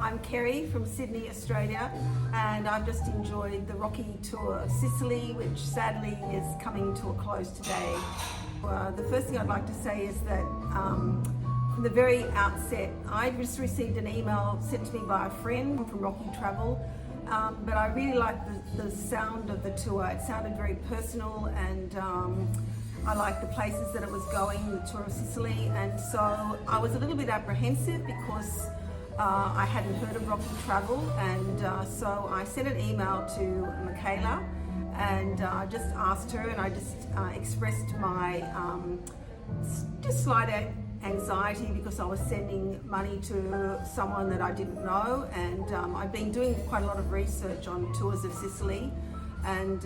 I'm Kerrie from Sydney, Australia, and I've just enjoyed the rocky tour of Sicily, which sadly is coming to a close today. The first thing I'd like to say is that from the very outset, I just received an email sent to me by a friend from Rocky Travel, but I really liked the sound of the tour. It sounded very personal, and I liked the places that it was going, the tour of Sicily, and so I was a little bit apprehensive because I hadn't heard of Rocky Travel, and so I sent an email to Michela and just asked her, and I just expressed my just slight anxiety because I was sending money to someone that I didn't know, and I've been doing quite a lot of research on tours of Sicily, and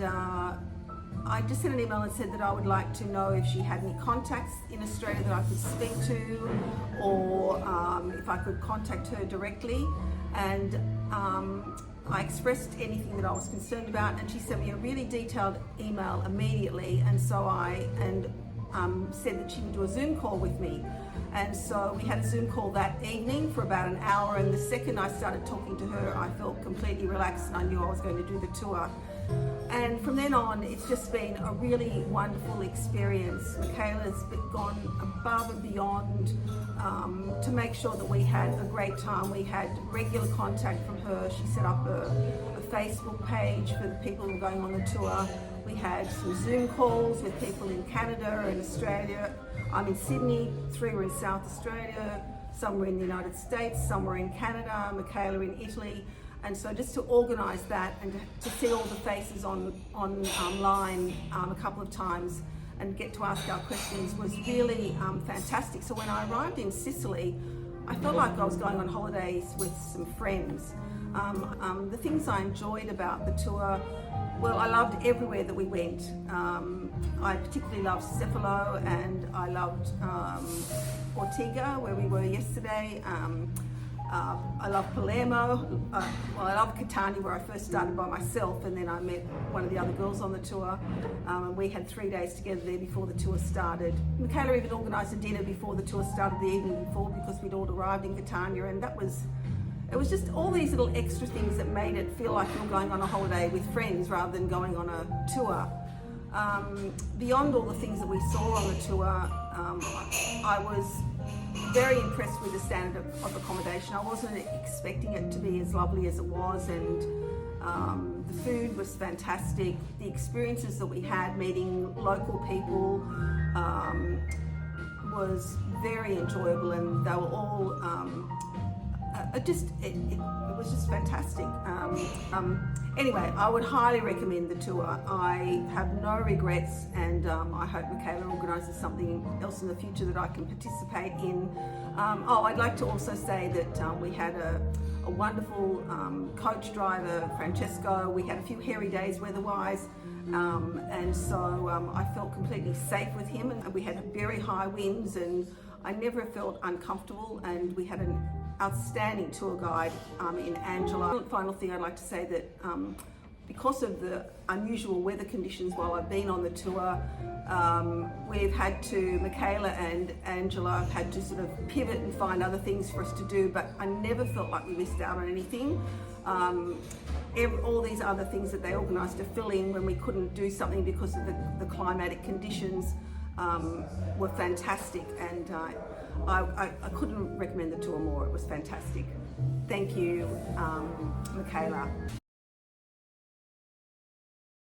I just sent an email and said that I would like to know if she had any contacts in Australia that I could speak to, or if I could contact her directly, and I expressed anything that I was concerned about, and she sent me a really detailed email immediately, and so I said that she would do a Zoom call with me. And so we had a Zoom call that evening for about an hour, and the second I started talking to her, I felt completely relaxed and I knew I was going to do the tour. And from then on, it's just been a really wonderful experience. Michela's gone above and beyond to make sure that we had a great time. We had regular contact from her. She set up a Facebook page for the people who were going on the tour. We had some Zoom calls with people in Canada and Australia. I'm in Sydney, 3 were in South Australia, some were in the United States, some were in Canada, Michela in Italy. And so just to organise that and to see all the faces online a couple of times and get to ask our questions was really fantastic. So when I arrived in Sicily, I felt like I was going on holidays with some friends. The things I enjoyed about the tour, well, I loved everywhere that we went. I particularly loved Cephalo, and I loved Ortiga, where we were yesterday. I love Palermo. Well, I love Catania, where I first started by myself, and then I met one of the other girls on the tour, and we had 3 days together there before the tour started. Michela even organised a dinner before the tour started the evening before, because we'd all arrived in Catania, and it was just all these little extra things that made it feel like you were going on a holiday with friends rather than going on a tour. Beyond all the things that we saw on the tour, I was very impressed with the standard of accommodation. I wasn't expecting it to be as lovely as it was, and the food was fantastic. The experiences that we had meeting local people was very enjoyable, and they were all it was just fantastic. Anyway, I would highly recommend the tour. I have no regrets, and I hope Michela organises something else in the future that I can participate in. I'd like to also say that we had a wonderful coach driver, Francesco. We had a few hairy days weather-wise, and so I felt completely safe with him, and we had very high winds, and I never felt uncomfortable, and we had an outstanding tour guide in Angela. The final thing I'd like to say that because of the unusual weather conditions while I've been on the tour, Michela and Angela have had to sort of pivot and find other things for us to do, but I never felt like we missed out on anything. All these other things that they organised to fill in when we couldn't do something because of the climatic conditions were fantastic, and I couldn't recommend the tour more. It was fantastic. Thank you, Michela.